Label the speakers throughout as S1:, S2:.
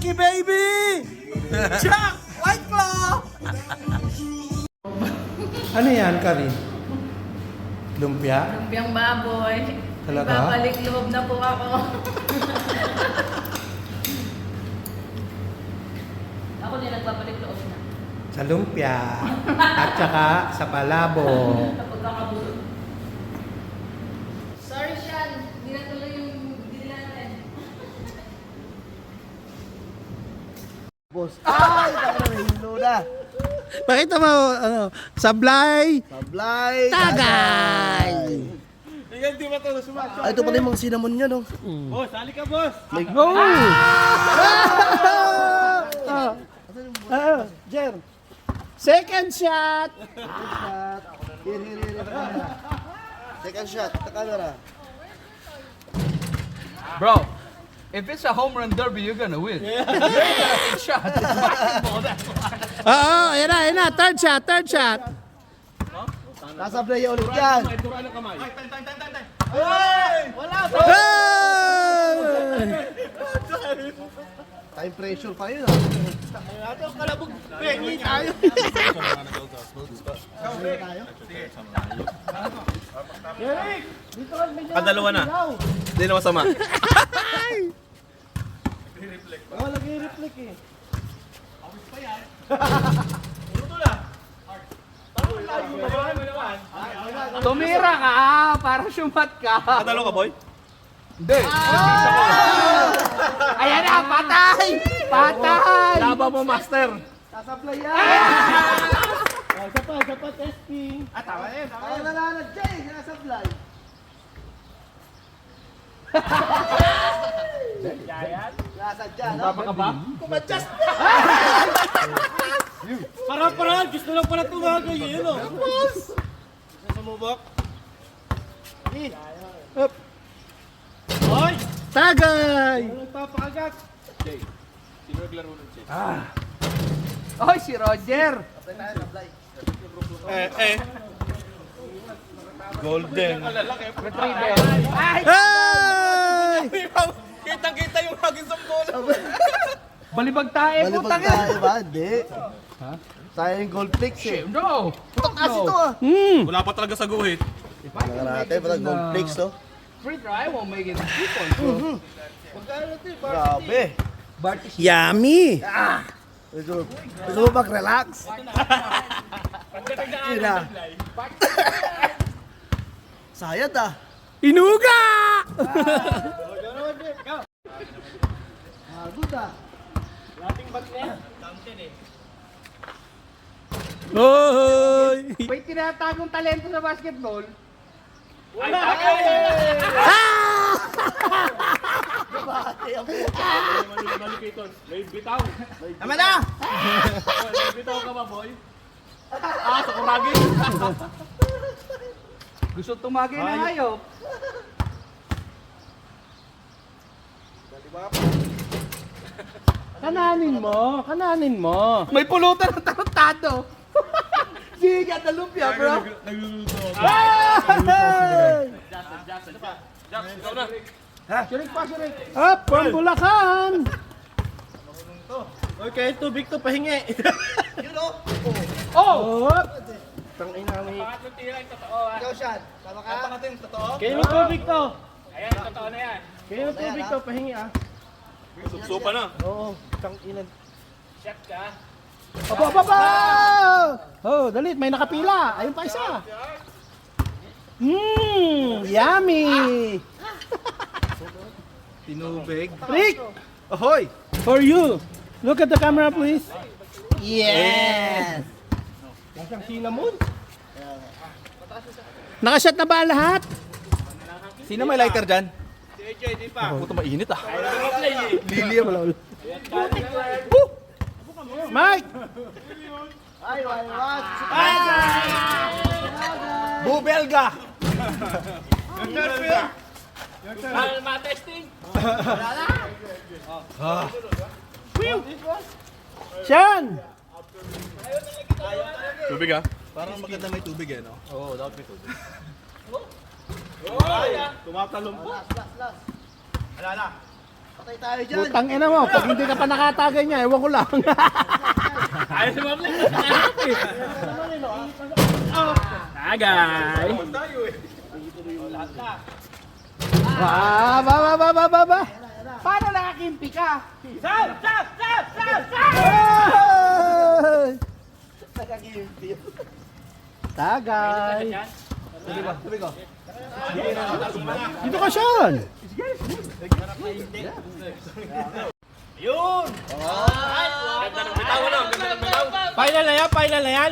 S1: Mikey baby! Chuck! White Claw! Ano yan, Karin? Lumpia?
S2: Lumpiang baboy.
S1: Talaga?
S2: Babalik loob na po ako. Ako din nagbabalik loob na.
S1: Sa lumpia. At saka sa palabo.
S2: Kapag kakabulog. Sorry, Sean. Hindi na tuloy yung deal natin.
S3: Boss. Ay, taka na hilo na.
S1: Pakita mo, ano, sablay,
S3: Sablay.
S1: tagay!
S3: Ay, ito pala yung mga cinnamon niya, no?
S4: Boss, sali ka, boss!
S1: Go! Jer. Second shot!
S3: Here. Second shot, sa camera.
S4: Bro, if it's a home run derby, you're gonna win. Second shot. It's basketball, that's why.
S1: Oo, ayan na, third shot.
S3: Nasa play ulit yan. Time pressure pa yun, ah.
S4: Dalawa na. Hindi na masama.
S3: Wala nag-reflect eh.
S4: Tumira ka para sumat ka.
S5: Natalo ka, boy?
S4: Hindi. Ayan na, patay! Patay! Laban mo, master.
S3: Sasablay yan. Sapat, testing.
S4: Tama yun.
S3: Ay, nalalagay eh, sinasablay. Nasa dyan, ha?
S4: Tama ka ba?
S5: Para, gusto lang pala tumagay yun, no? Boss! Sumubok.
S1: Up.
S5: Hoy!
S1: Tagay!
S5: Nagpapakagat.
S4: Oy, si Roger.
S5: Golden.
S4: Retriever. Ay!
S1: Hey!
S5: Kitang-kita yung hagin sa bola.
S4: Balibag tayo,
S3: Balibag
S4: putang
S3: tayo ba? Hindi. Sayang yung gold flakes eh.
S4: No!
S3: Putok kasi ito ah.
S5: Wala pa talaga sa guhit.
S3: Tingnan natin, parang gold flakes to.
S4: Free try won't make it 2 points, bro.
S3: Grabe.
S1: Yummy!
S3: Gusto mo mag-relax? Yun na. Sayad ah.
S1: Inuga!
S3: Good ah.
S1: Hoy!
S4: May tinatagong talento sa basketball.
S5: Tama na! May bitaw ka ba, boy? Sa kuragi.
S4: Gusto tumagay na hayop.
S1: Kananin mo.
S4: May pulutan ng tarantado. Sige, at lumpia, bro. Shirik pa, shirik.
S1: Up, from Bulacan!
S5: Okay, tubig to, pahingi.
S4: Oh!
S1: Up!
S3: Ikaw, Sean. Tama ka?
S5: natin, totoo?
S1: Kayo ng tubig to.
S5: Ayan, totoo na yan.
S1: Kayo ng tubig to, pahingi ah.
S5: Supsupa na.
S1: Oo, tang inan.
S5: Shot ka.
S1: Aba! Oh, dalit, may nakapila. Ayun pa isa. Yummy!
S5: Tinubig.
S1: Rick,
S5: Ahoy!
S1: for you. Look at the camera, please. Yes!
S5: Isang cinnamon.
S1: Nakashot na ba lahat?
S5: Sino may lighter dyan? Si AJ, di pa. Puto mainit ah.
S1: Lilia, wala. Mike!
S3: Ay, what?
S5: Bubelga!
S1: Sean!
S5: Tubig ah? Parang maganda may tubig eh, no? Oo, dapat may tubig. Tumatalong po.
S3: Last.
S5: Alala.
S3: Patay tayo dyan.
S1: Putang ina mo, pag hindi ka pa nakatagay niya, ewan ko lang.
S5: Ayaw si Mablay. Tagay.
S1: Ba. Paano nakakimpi ka?
S5: Sab!
S1: Hey!
S3: Nakakimpi.
S1: Tagay.
S3: Sabi ko.
S1: Dito ka, Sean.
S5: Yun! Final na yan, final na yan.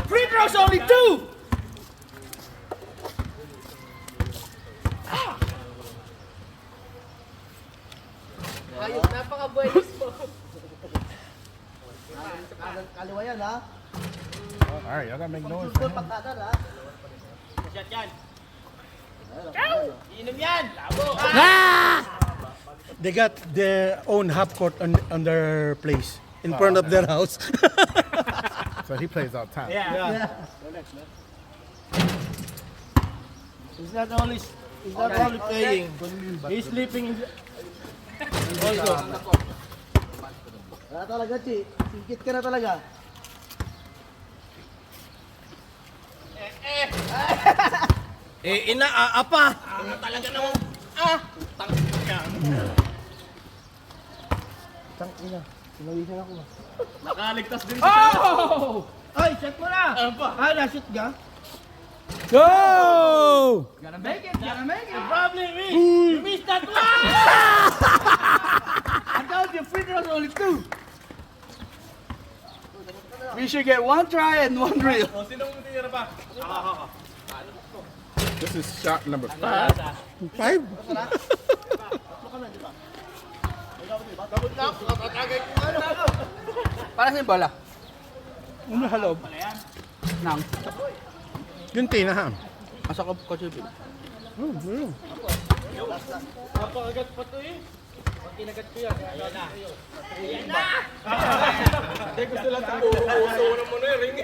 S1: Free throws only 2.
S2: Ayun, napaka-buenos mo.
S3: Kaliwa yan ha.
S1: Alright, y'all gotta make noise.
S3: Susunod pagkanan ha.
S5: Shot yan. Inom yan. Labo.
S1: They got their own half court on their place in front of their house.
S6: So he plays all the time.
S5: Yeah.
S3: He's not only playing.
S5: He's sleeping in the...
S3: Wala talaga, Chi. Singkit ka na talaga.
S5: Inaapa. Talaga naman.
S3: Tang ina. Sinawisan ako.
S5: Nakaligtas din
S1: Oh!
S3: Ay, shot mo na. Ah, na-shoot ka?
S1: Go!
S5: The problem is, you missed that one!
S1: I told you, free throws only 2. We should get 1 try and 1 reel.
S5: O, sinong tira pa?
S6: This is shot number 5.
S1: 5?
S4: Para sa bola.
S1: Ano halob?
S4: Nang.
S1: Yung tinahan.
S4: Asa ko kotse.
S5: Napakagat pa to eh. Pag kinagat ko yan, ayan na. Ayan na! Hindi gusto lang sa uso na mo na yung ring.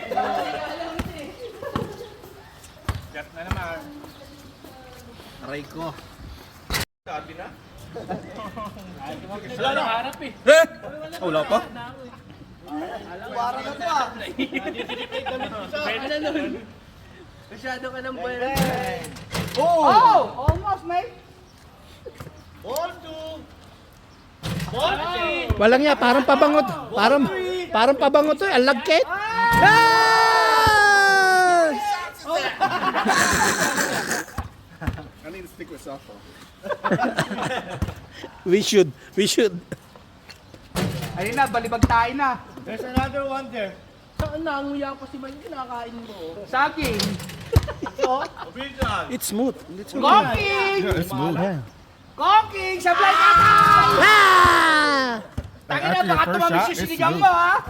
S5: Gat na naman.
S3: Aray ko.
S5: Sabi na. Wala na harap eh.
S1: Wala pa?
S3: Para na to ah.
S5: Pwede na nun.
S2: Masyado ka ng buenos.
S1: Oh! Almost, mate.
S5: Ball two. Ball three.
S1: Walang ya, parang pabangot. Parang pabangot to, ang lagkit.
S6: I need to stick with softball.
S1: We should.
S4: Ayun na, balibag tayo na.
S5: There's another one there.
S2: Saan na? Nguya pa si Man, kinakain mo.
S4: Saging.
S5: Official.
S1: It's smooth.
S4: Cooking!
S6: Yeah, it's smooth.
S4: Cooking! Sablay tatay! Tangina, baka tumamig yung sinigang mo, ha?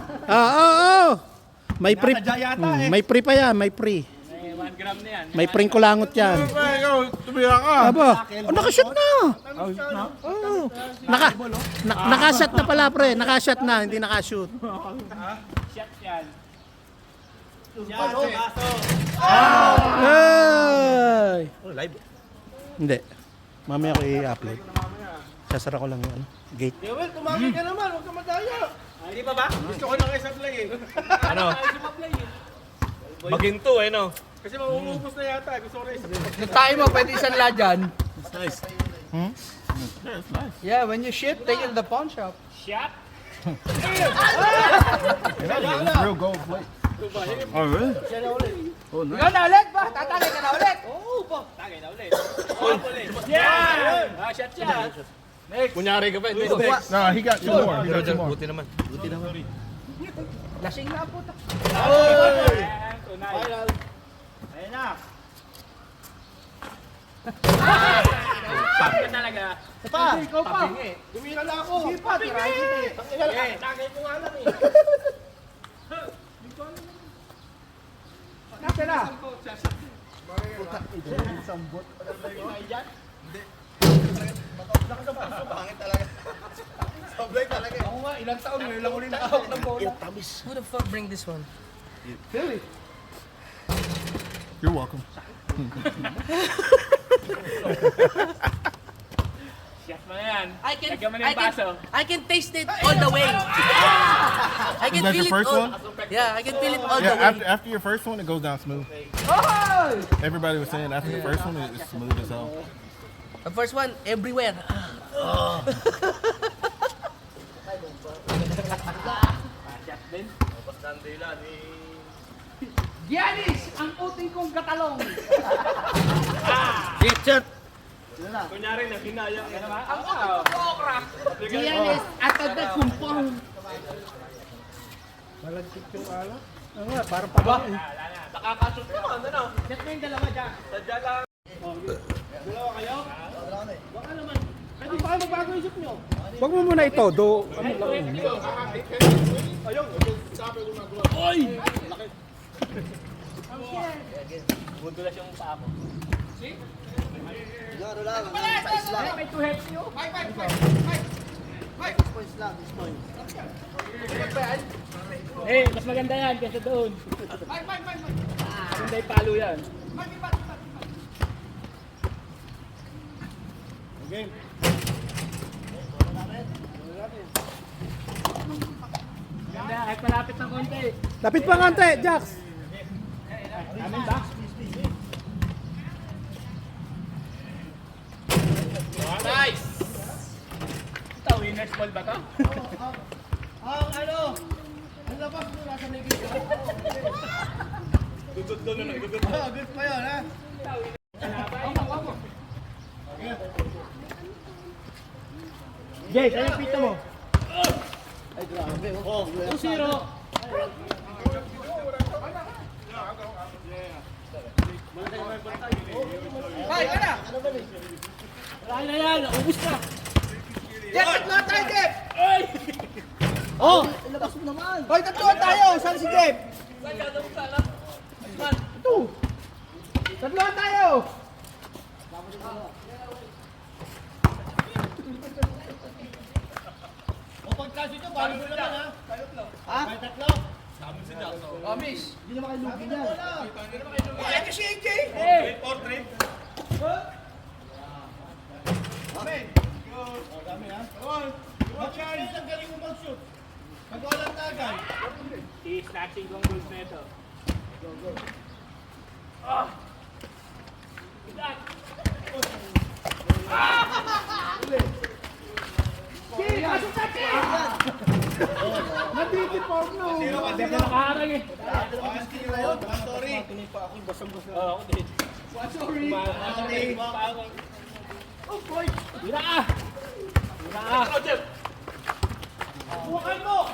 S1: May pre. May pre pa yan, may pre.
S5: 1 gram na yan.
S1: May pring kulangot yan.
S6: Tumira ka.
S1: Aba, nakashot na. Oh. Nakashot na pala, pre. Nakashot na, hindi nakashoot.
S5: Shot yan. Shot, baso.
S1: Ay!
S3: Live.
S1: Hindi. Mamaya ko i-upload. Sasara ko lang yung ano, gate.
S5: Well, tumangin ka naman. Huwag ka madaya. Hindi pa ba? Gusto ko lang isa play eh. Ano? Maginto eh, no? Kasi mauubos na yata. Gusto ko rin isa.
S4: Yung tayo mo, pwede isang ladyan.
S3: Nice.
S4: Yeah, when you ship, take it to the pawn shop.
S5: Shot.
S6: Real gold plate. Oh, really?
S4: Ikaw na ulit ba? Tatagay ka na ulit.
S5: Oo po. Tagay na ulit. Yeah! Shot shot. Kunyari ka pa.
S6: No, he got 2 more. He got 2 more.
S4: Lasing na po.
S5: Final. Ayun na. Sabi ka talaga.
S3: Pa.
S1: Ikaw pa.
S5: Dumira na ako.
S1: Sipa, tirahin kita eh.
S5: Tagay ko nga lang eh.
S1: Nasa na.
S3: Ako nga, ilang taon ngayon lang ulit nakahawak ng bola.
S2: Who the fuck bring this one?
S6: You're welcome.
S5: Chef mo na yan.
S2: I
S5: Lagyan mo na yung baso.
S2: can taste it all the way. I can
S6: that
S2: feel
S6: your
S2: it
S6: first
S2: all.
S6: one?
S2: Yeah, I can feel it all the
S6: Yeah,
S2: way.
S6: after your first one, it goes down smooth. Everybody was saying after the first one, it's smooth as hell.
S2: The first one, everywhere.
S5: Giannis, ang uting kong katalong. Kunyari na kinaya ka naman. Ang uting kong okra.
S2: Giannis, atad kumpong.
S1: Oo nga, parang paba.
S5: Nakakasot naman, ano? Set mo yung dalawa dyan. Sadya lang. Dalawa kayo? Baka naman. Pwede ba kayo magbago isip nyo?
S1: Wag mo muna ito, do. Ano lang.
S5: Budulas yung paa ko.
S3: Siguro lang. 6 points lang.
S5: May to help you.
S3: 6 points lang. 6 points.
S5: Eh, mas maganda yan kaysa doon. Maganda yung palo yan. Ganda, kahit malapit ng konti.
S1: Lapit pa kante, Jax.
S5: Amin ba? Nice! Ito, winner's ball ba to?
S1: Jay, sa'yo pito mo.
S3: Ay, grabe. Oh,
S5: 2-0. Wala na yan, naubos na.
S2: Jeff, tatlo tayo, Jeff!
S1: Oh!
S3: labas mo naman.
S2: Hoy, tatlo tayo! Saan si Jeff? Tatlo tayo!
S4: Oh, miss.
S3: Hindi naman kayo lugi niyan.
S2: Ito si AJ!
S5: I-snatching kong goals na ito.
S1: Natitipog no.
S5: Hindi ka nakaharang eh. Oo, ako din. Hira ka! Hira ka! Buwakan mo!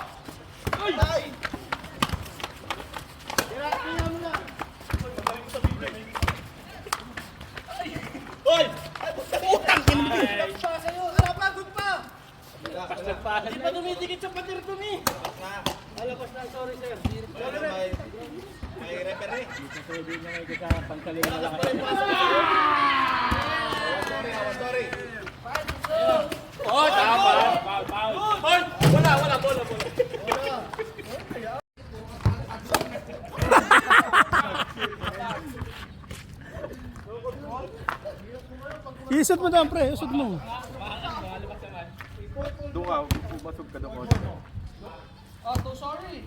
S5: Hindi pa dumidikit sa patir to ni. Alabas na, sorry sir. May referee. Pwede na may kita pangkaling na lang. Sorry. Oh, tama. Foul. Wala, bola.
S1: Isot mo doon, pre. Isot mo.
S6: Doon ka, pumasok ka doon.
S2: Oh, so sorry.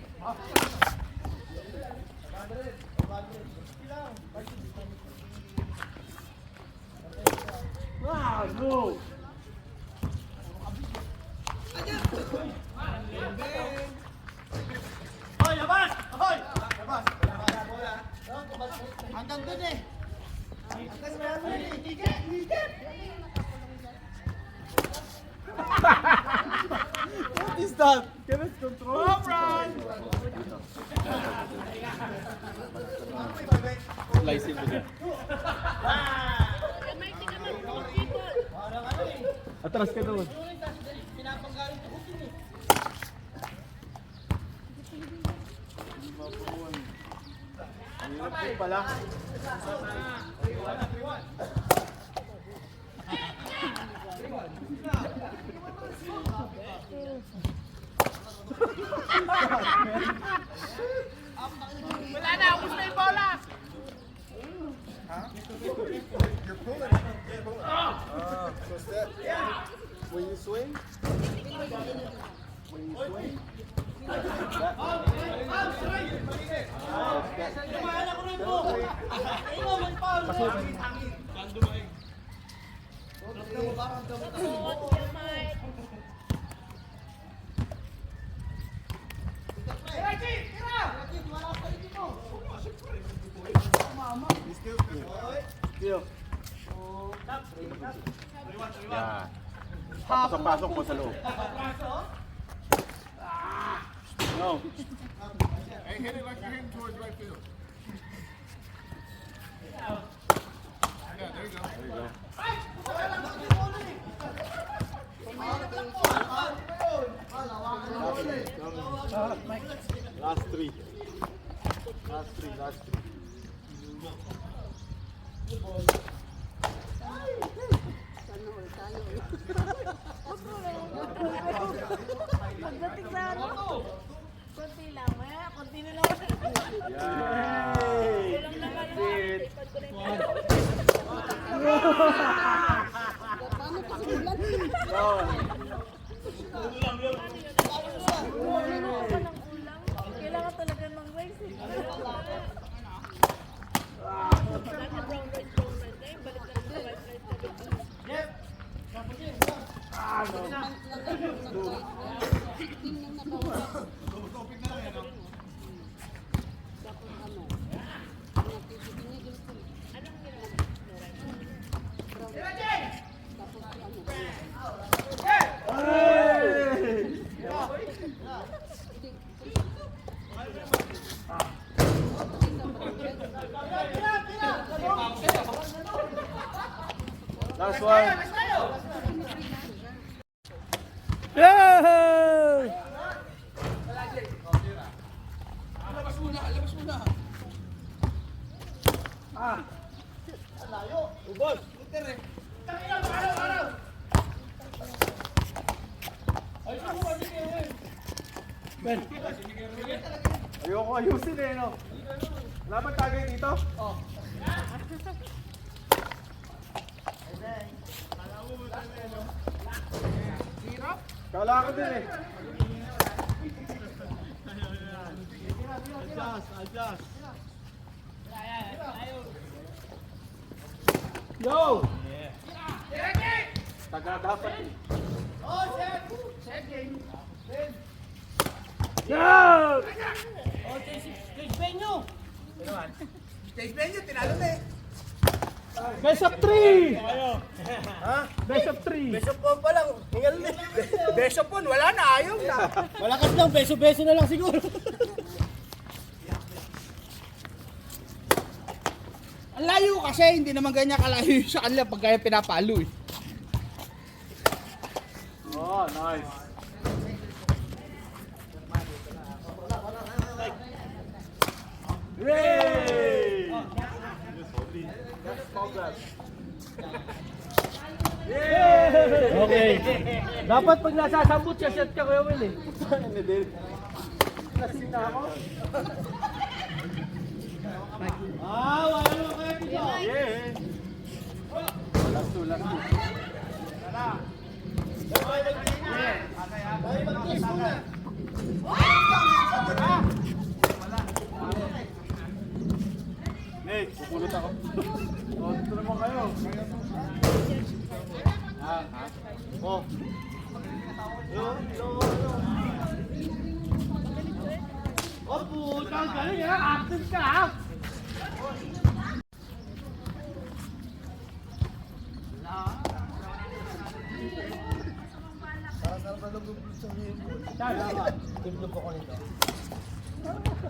S3: Hanggang dun eh.
S1: What is that? Cannot control. Atras ka doon.
S2: Wala na, ubus na yung bola!
S6: Yeah. Tapos ang pasok mo sa loob. No. Hey, hit it like you're hitting towards right field. Yeah, there you go. There you go. Last three. Last three, last three.
S7: Pagdating sa ano, konti lang. Konti na lang. Kulang naman ang ipad ko na paano pa kulang? Kailangan talaga ng waste. Brown rice. Balik na sa white rice.
S6: Last one.
S1: Yeah!
S3: Ayoko ayusin eh, no? Wala bang tagay dito? Kala ko din eh. Adjust. Go! Taga dapat eh.
S1: Yeah!
S2: Stage venue, tinalo na eh.
S1: Best of 3! Best of 3!
S2: Best of 1 pa lang. Hingal na. Best of 1, wala na, ayaw na.
S1: Malakas lang, beso-beso na lang siguro.
S2: Ang layo kasi, hindi naman ganyan kalayo sa kanila pag kaya pinapalo eh.
S3: Oh, nice. Yay!
S1: Okay. Dapat pag nasasambot siya, shot ka Kuya Will eh.
S3: Hindi din. Lasing na ako.
S1: Wala naman kayo dito.
S3: Yeah. Last two. Nick, pupulot ako. Oh, dito naman kayo. Oh.
S1: Oh, puta, galing ha. Active ka ha.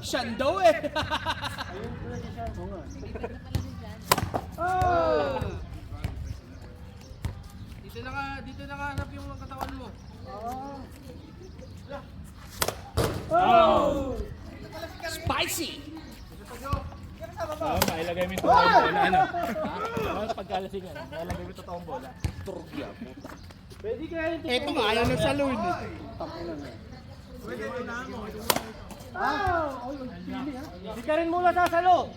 S2: Shando eh. Dito nakahanap yung katawan mo. Spicy!
S1: Mailagay mo yung totoong bola. Ano? Pagkalasingan. Mailagay mo yung totoong bola.
S2: Turgya, puta.
S1: Pwede kaya yung
S2: Eto nga, ayaw na sa load eh.
S1: Hindi ka rin muna sasalo.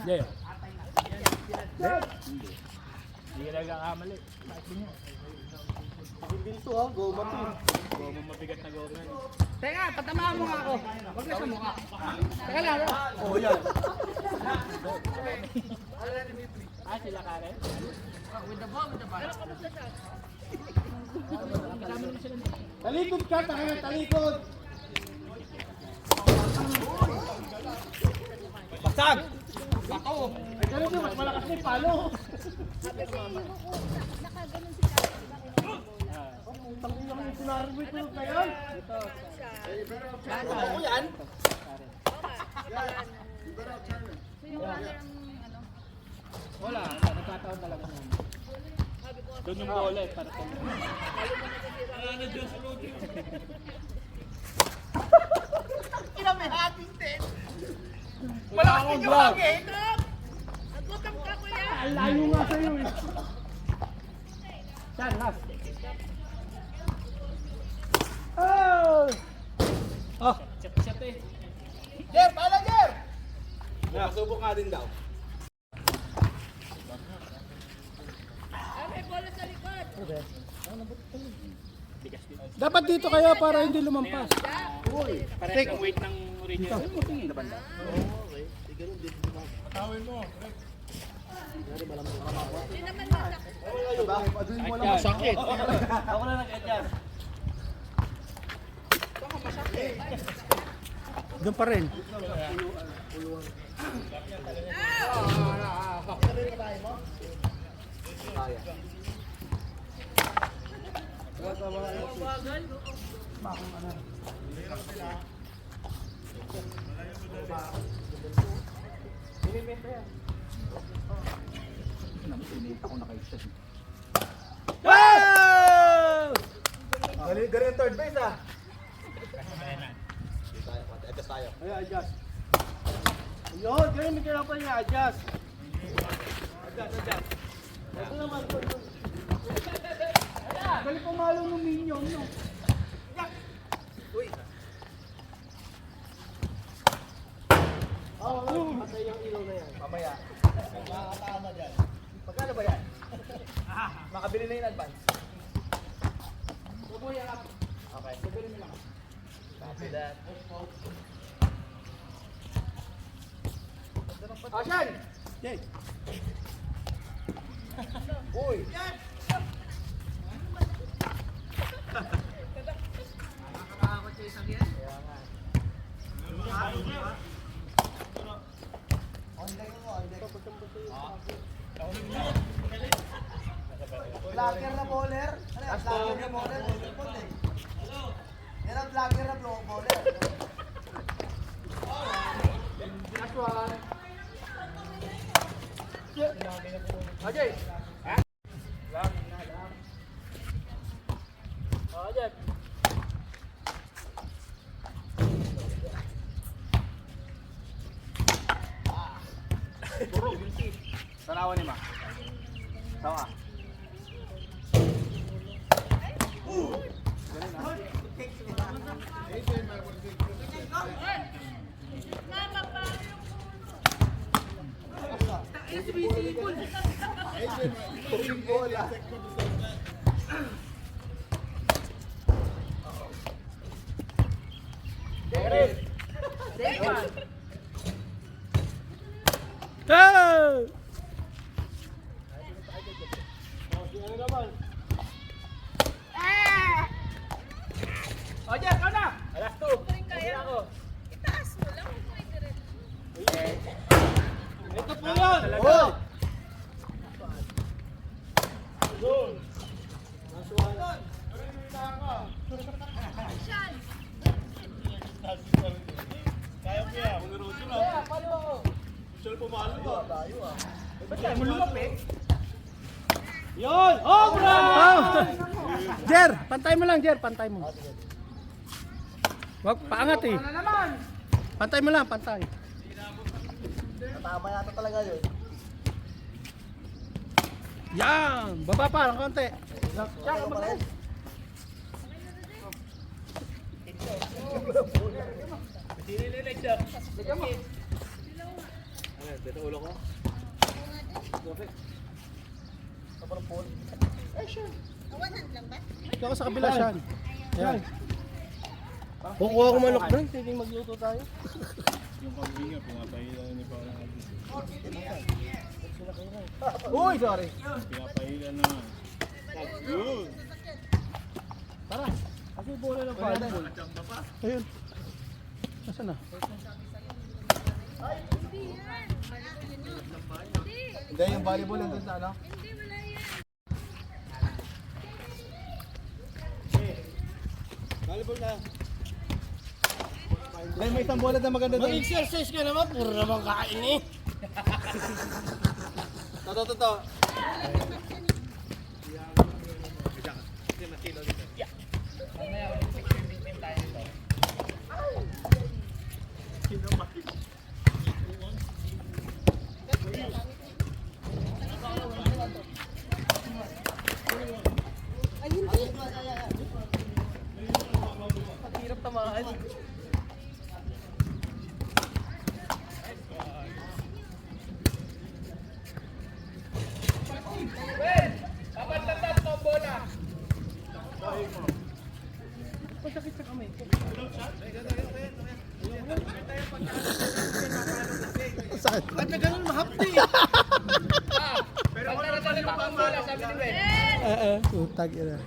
S1: Hindi. Hindi ka nagkakamali.
S3: Bibil to ha, goma to.
S2: Teka, patamaan mo nga ako. Huwag na sa mukha. Teka lang.
S3: Oh, yan. Talikod ka, taka talikod.
S2: Basag!
S3: Ay, ganun yun, mas malakas na yung palo.
S7: Sabi ko, nakaganon si Kaya.
S3: Utang ina yung sinari mo ito na yan.
S2: Ako yan.
S7: So yung color ang ano.
S2: Wala, nagkataon talaga naman.
S5: Doon yung bola eh. Para sa
S2: Kinamihagin din. Malakas din yung hagin.
S7: Nagutom ka, kuya.
S3: Ang layo nga sa'yo eh. Saan, last? Oh!
S5: chat eh.
S2: Jer, pala Jer!
S5: Nakasubok nga din daw.
S7: Ah, may bola sa likod.
S1: Dapat dito kayo para hindi lumampas.
S5: Parehas ang weight ng original.
S7: Hindi naman masakit.
S2: Masakit.
S5: Ako na nag-adjust.
S1: Doon pa rin.
S3: Galing yung third base ah. Adjust tayo. Ay, adjust. Yun, ganun may kailangan pa niya, adjust. Adjust. Ito naman, ito. Galing pumalo ng minion, no? Uy. Patay yung ilaw na yan. Mamaya. Makakatama dyan. Magkano ba yan? Makabili na yung advance. Okay. Copy that. Action! Yay! Uy!
S2: Nakakatakot sa isang yan.
S3: Vlogger na bowler? Ano yan? Vlogger na bowler? Yan ang vlogger na bowler.
S2: Last one. Ajay!
S5: Tanawan ni Ma. Tawa.
S7: Mama pa.
S1: Oh!
S2: O, Jer, ikaw na!
S5: Alas 2.
S7: Ring kaya. Itaas mo lang. Huwag mo idiretso.
S5: Ito po yun.
S3: Oh!
S7: Sean.
S2: Ba't tayo mo lumapit?
S5: Yun! Obra!
S1: Oh! Jer, pantay mo lang, Jer, pantay mo. Wag paangat eh.
S2: Ano na naman?
S1: Pantay mo lang, pantay.
S3: Tama yata talaga yun.
S1: Yan, baba pa ng konti.
S2: Siya, kumakas. Sige mo.
S5: Ano, dito ulo ko?
S3: Sa parang pool.
S2: Eh, sure.
S1: Ikaw sa kabila siya. Yan.
S3: Kukuha ko manok doon, sige magluto tayo.
S6: Yung pambinga, pinapahila ni Paolo.
S3: Uy, sorry.
S6: Pinapahila naman. Good.
S3: Tara, kasi bola ng volleyball.
S1: Ayun. Nasaan na?
S3: Hindi, yung volleyball nandun sa ano? Volleyball na. Dahil may isang bola na maganda doon. Mag-exercise ka naman, puro naman kain eh. Totoo. Ba't na ganun mahapdi?
S1: Utag ina.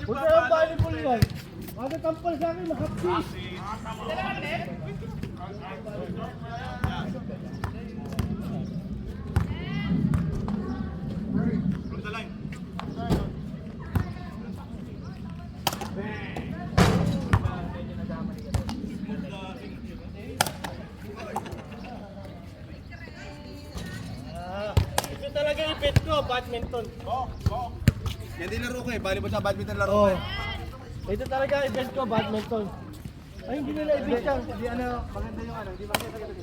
S3: Huwag na yung volleyball yan. Ano tampal sa akin, mahapdi. Ito talaga yung bet ko, badminton.
S2: Yan din laro ko eh. Volleyball sa badminton laro ko
S3: Oo.
S2: eh.
S3: Ito talaga yung bet ko, badminton. Ay, hindi nila ibig yan.
S2: Hindi ano, maganda yung ano. Hindi maganda yung ano.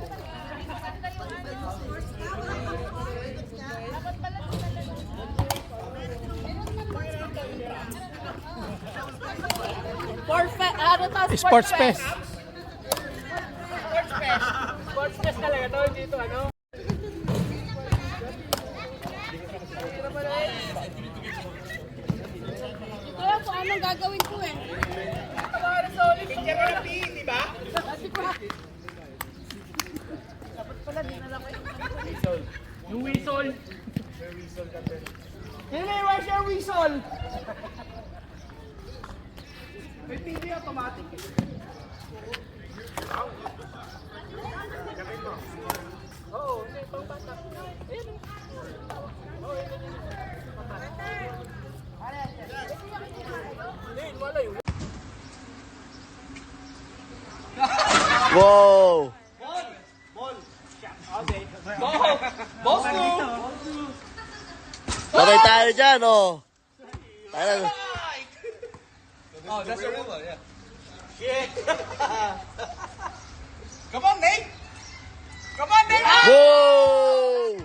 S1: Sports Fest.
S3: Sports test talaga to, dito ano?
S7: Kaya po, anong gagawin ko eh?
S2: Picture na PE, di ba?
S7: Sabi ko, dapat pala dinala ko yung
S3: Yung whistle. Anyway, siya whistle.
S2: May TV automatic eh.
S3: Wow! Patay tayo dyan, oh. Tayo.
S4: Oh, that's a real one, yeah. Come on, Nate! Come on, Nate!
S3: Wow!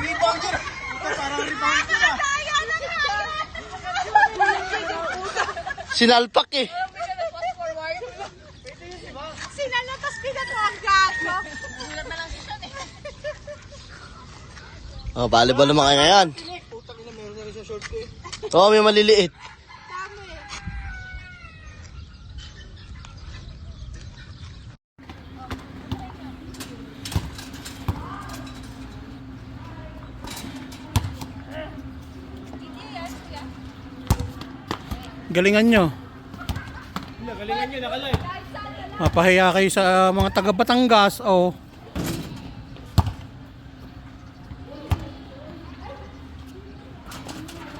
S2: Rebound yun! Ito parang rebound ko na.
S3: Sinalpak eh.
S7: sinalatas pinato ang gato. Gulat na lang siya eh.
S3: Oh, volleyball naman kayo ngayon.
S2: Putang ina, meron na rin sa short ko eh.
S3: Oo, may maliliit.
S7: Tama eh.
S1: Galingan nyo.
S3: Galingan nyo, nakalive.
S1: Mapahiya kayo sa mga taga Batangas. Oh.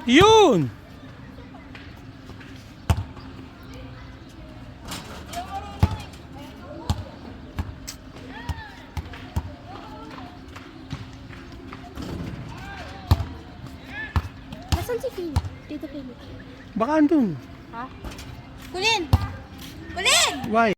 S1: Yun!
S7: Nasaan si Phil? Dito Phil.
S1: Baka andun.
S7: Ha? Kulin! Kulin!
S1: Why?